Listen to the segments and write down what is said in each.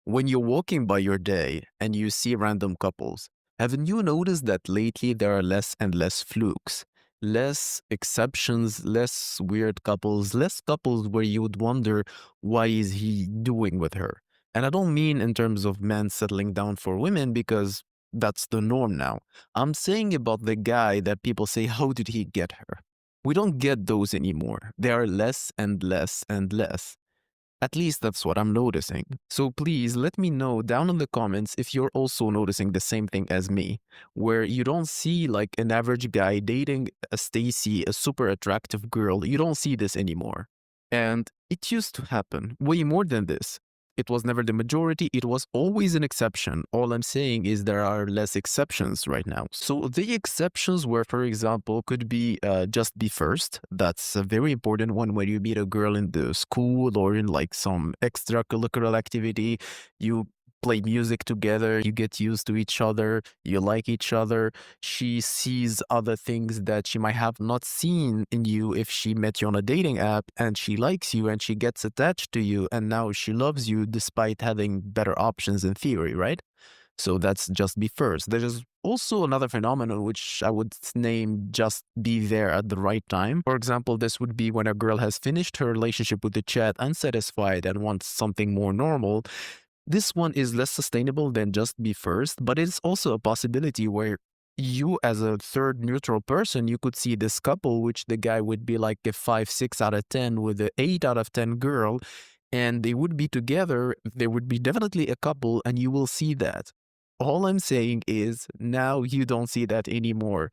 When you're walking by your day and you see random couples, haven't you noticed that lately there are less and less flukes, less exceptions, less weird couples, less couples where you would wonder why is he doing with her? And I don't mean in terms of men settling down for women because that's the norm now. I'm saying about the guy that people say, how did he get her? We don't get those anymore. They are less and less and less. At least that's what I'm noticing. So please let me know down in the comments if you're also noticing the same thing as me, where you don't see like an average guy dating a Stacy, a super attractive girl. You don't see this anymore. And it used to happen way more than this. It was never the majority, it was always an exception. All I'm saying is there are less exceptions right now. So the exceptions were, for example, could be just be first. That's a very important one when you meet a girl in the school or in like some extracurricular activity. You play music together, you get used to each other, you like each other. She sees other things that she might have not seen in you if she met you on a dating app, and she likes you and she gets attached to you, and now she loves you despite having better options in theory, right? So that's just be first. There is also another phenomenon which I would name just be there at the right time. For example, this would be when a girl has finished her relationship with the chat unsatisfied and wants something more normal. This one is less sustainable than just be first, but it's also a possibility where you, as a third neutral person, you could see this couple, which the guy would be like a 5, 6 out of 10 with a 8 out of 10 girl, and they would be together. There would be definitely a couple, and you will see that. All I'm saying is now you don't see that anymore.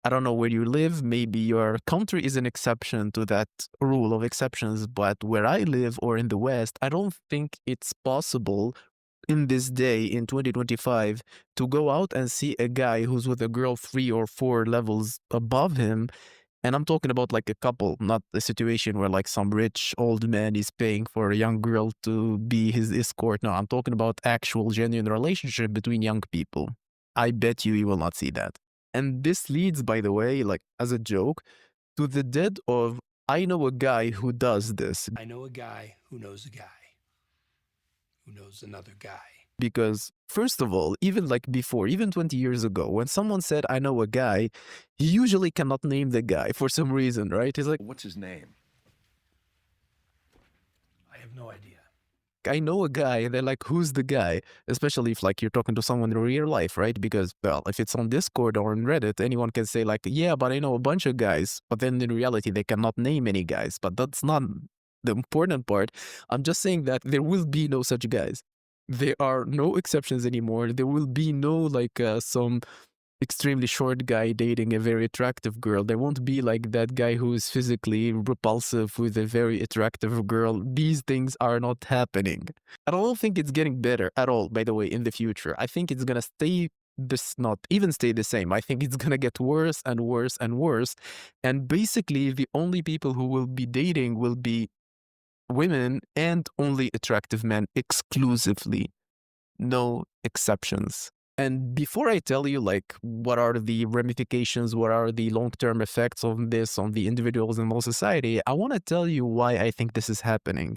I don't know where you live. Maybe your country is an exception to that rule of exceptions, but where I live or in the West, I don't think it's possible in this day in 2025 to go out and see a guy who's with a girl 3 or 4 levels above him. And I'm talking about like a couple, not a situation where like some rich old man is paying for a young girl to be his escort. No, I'm talking about actual genuine relationship between young people. I bet you will not see that. And this leads, by the way, like as a joke, to the dead of I know a guy who does this. I know a guy who knows a guy who knows another guy. Because, first of all, even like before, even 20 years ago, when someone said, I know a guy, he usually cannot name the guy for some reason, right? He's like, What's his name? I have no idea. I know a guy. And they're like, who's the guy? Especially if like you're talking to someone in real life, right? Because, well, if it's on Discord or on Reddit, anyone can say like, yeah, but I know a bunch of guys. But then in reality, they cannot name any guys. But that's not the important part. I'm just saying that there will be no such guys. There are no exceptions anymore. There will be no like some extremely short guy dating a very attractive girl. There won't be like that guy who is physically repulsive with a very attractive girl. These things are not happening. I don't think it's getting better at all, by the way, in the future. I think it's gonna stay this not even stay the same. I think it's gonna get worse and worse and worse. And basically the only people who will be dating will be women and only attractive men exclusively. No exceptions. And before I tell you like what are the ramifications, what are the long-term effects of this on the individuals and whole society, I want to tell you why I think this is happening.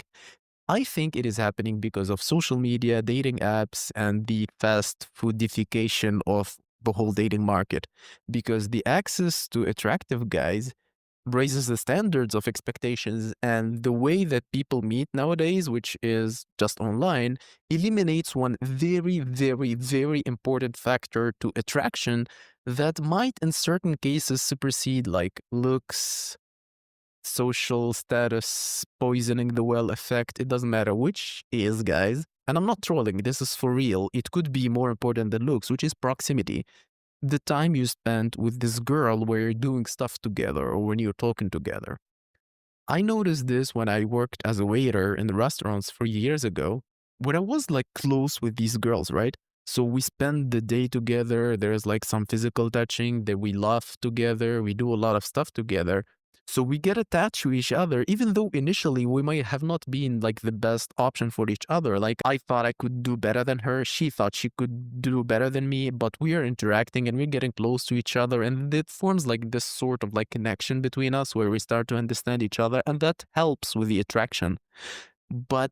I think it is happening because of social media, dating apps, and the fast foodification of the whole dating market. Because the access to attractive guys raises the standards of expectations, and the way that people meet nowadays, which is just online, eliminates one very, very, very important factor to attraction that might in certain cases supersede like looks, social status, poisoning the well effect. It doesn't matter which is, guys. And I'm not trolling, this is for real. It could be more important than looks, which is proximity. The time you spend with this girl where you're doing stuff together or when you're talking together. I noticed this when I worked as a waiter in the restaurants 3 years ago, when I was like close with these girls, right? So we spend the day together. There's like some physical touching that we laugh together. We do a lot of stuff together. So we get attached to each other, even though initially we might have not been like the best option for each other. Like I thought I could do better than her. She thought she could do better than me, but we are interacting and we're getting close to each other. And it forms like this sort of like connection between us where we start to understand each other. And that helps with the attraction. But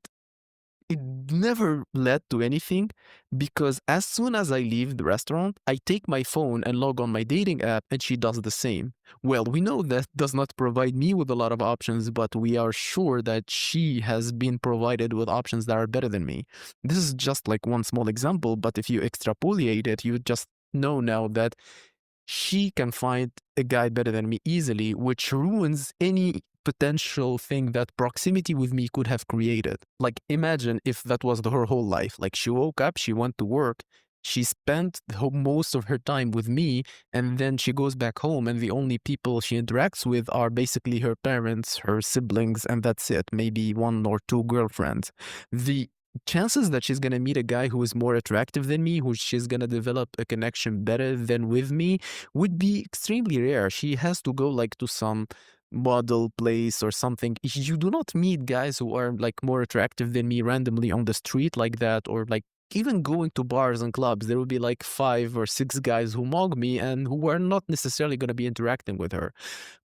it never led to anything because as soon as I leave the restaurant, I take my phone and log on my dating app and she does the same. Well, we know that does not provide me with a lot of options, but we are sure that she has been provided with options that are better than me. This is just like one small example, but if you extrapolate it, you just know now that she can find a guy better than me easily, which ruins any potential thing that proximity with me could have created. Like, imagine if that was her whole life. Like, she woke up, she went to work, she spent most of her time with me, and then she goes back home, and the only people she interacts with are basically her parents, her siblings, and that's it. Maybe one or two girlfriends. The chances that she's gonna meet a guy who is more attractive than me, who she's gonna develop a connection better than with me, would be extremely rare. She has to go like to some model place or something. You do not meet guys who are like more attractive than me randomly on the street like that, or like even going to bars and clubs. There will be like 5 or 6 guys who mog me and who are not necessarily going to be interacting with her.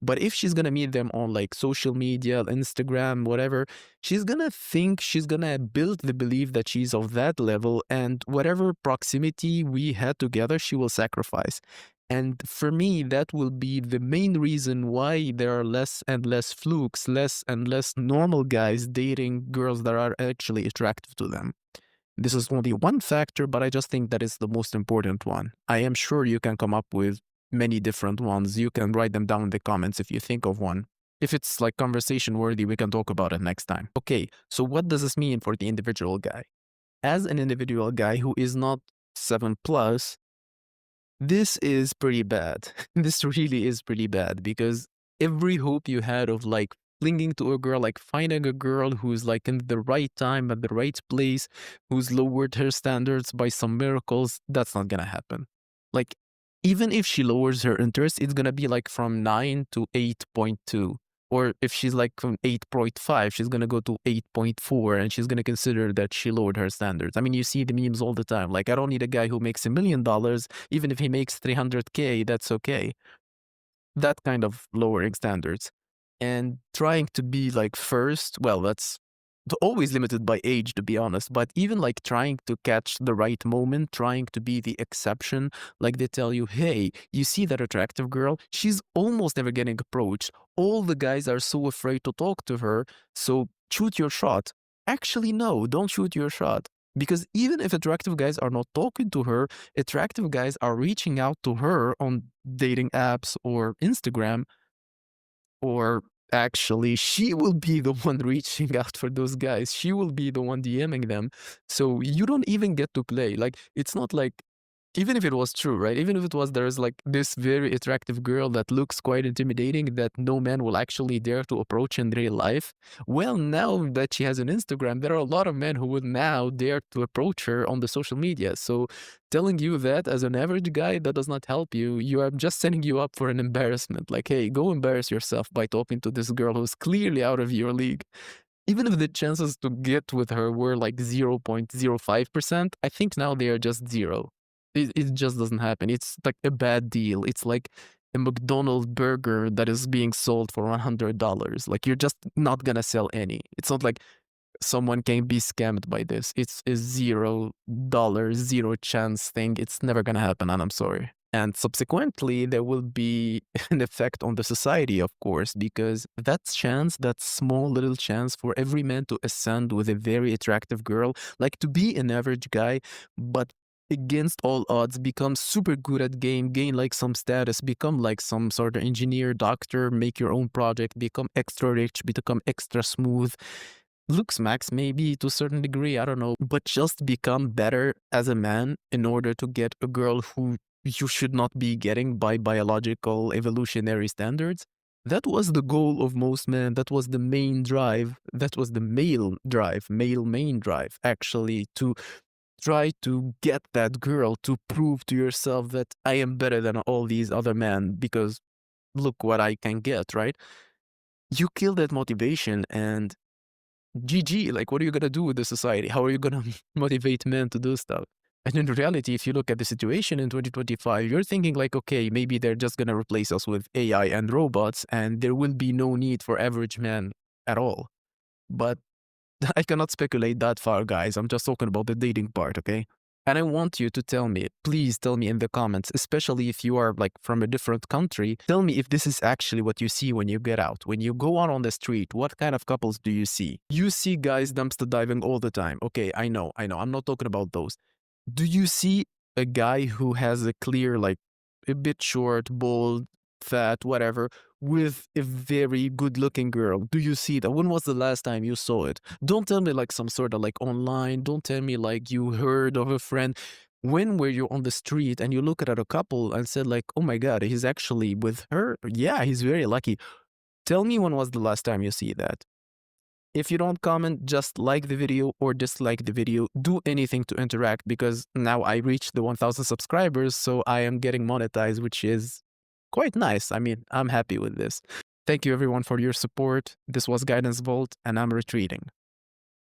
But if she's gonna meet them on like social media, Instagram, whatever, she's gonna think, she's gonna build the belief that she's of that level, and whatever proximity we had together, she will sacrifice. And for me, that will be the main reason why there are less and less flukes, less and less normal guys dating girls that are actually attractive to them. This is only one factor, but I just think that is the most important one. I am sure you can come up with many different ones. You can write them down in the comments if you think of one. If it's like conversation worthy, we can talk about it next time. Okay, so what does this mean for the individual guy? As an individual guy who is not 7 plus, this is pretty bad. This really is pretty bad because every hope you had of like clinging to a girl, like finding a girl who's like in the right time at the right place, who's lowered her standards by some miracles, that's not gonna happen. Like, even if she lowers her interest, it's gonna be like from 9 to 8.2. Or if she's like from 8.5, she's gonna go to 8.4 and she's gonna consider that she lowered her standards. I mean, you see the memes all the time. Like, I don't need a guy who makes $1 million. Even if he makes 300K, that's okay. That kind of lowering standards. And trying to be like first, well, that's always limited by age, to be honest, but even like trying to catch the right moment, trying to be the exception, like they tell you, hey, you see that attractive girl? She's almost never getting approached. All the guys are so afraid to talk to her, so shoot your shot. Actually, no, don't shoot your shot. Because even if attractive guys are not talking to her, attractive guys are reaching out to her on dating apps or Instagram, or actually, she will be the one reaching out for those guys. She will be the one DMing them. So you don't even get to play. Like, it's not like, even if it was true, right? Even if it was, there's like this very attractive girl that looks quite intimidating that no man will actually dare to approach in real life. Well, now that she has an Instagram, there are a lot of men who would now dare to approach her on the social media. So telling you that as an average guy, that does not help you. You are just setting you up for an embarrassment. Like, hey, go embarrass yourself by talking to this girl who's clearly out of your league. Even if the chances to get with her were like 0.05%, I think now they are just zero. It just doesn't happen. It's like a bad deal. It's like a McDonald's burger that is being sold for $100. Like, you're just not gonna sell any. It's not like someone can be scammed by this. It's a $0, zero chance thing. It's never gonna happen, and I'm sorry. And subsequently, there will be an effect on the society, of course, because that chance, that small little chance for every man to ascend with a very attractive girl, like to be an average guy, but against all odds, become super good at game, gain like some status, become like some sort of engineer, doctor, make your own project, become extra rich, become extra smooth, looks max maybe to a certain degree, I don't know, but just become better as a man in order to get a girl who you should not be getting by biological evolutionary standards. That was the goal of most men. That was the main drive. That was the male drive, male main drive, actually, to try to get that girl to prove to yourself that I am better than all these other men because look what I can get, right? You kill that motivation and GG, like, what are you gonna do with the society? How are you gonna motivate men to do stuff? And in reality, if you look at the situation in 2025, you're thinking like, okay, maybe they're just gonna replace us with AI and robots, and there will be no need for average men at all. But I cannot speculate that far, guys. I'm just talking about the dating part, okay? And I want you to tell me, please tell me in the comments, especially if you are like from a different country, tell me if this is actually what you see when you get out. When you go out on the street, what kind of couples do you see? You see guys dumpster diving all the time. Okay, I know. I'm not talking about those. Do you see a guy who has a clear, like a bit short, bald, fat, whatever, with a very good looking girl? Do you see that? When was the last time you saw it? Don't tell me like some sort of like online. Don't tell me like you heard of a friend. When were you on the street and you look at a couple and said like, oh my God, he's actually with her? Yeah, he's very lucky. Tell me when was the last time you see that? If you don't comment, just like the video or dislike the video. Do anything to interact because now I reached the 1,000 subscribers, so I am getting monetized, which is quite nice. I mean, I'm happy with this. Thank you everyone for your support. This was Guidance Vault, and I'm retreating.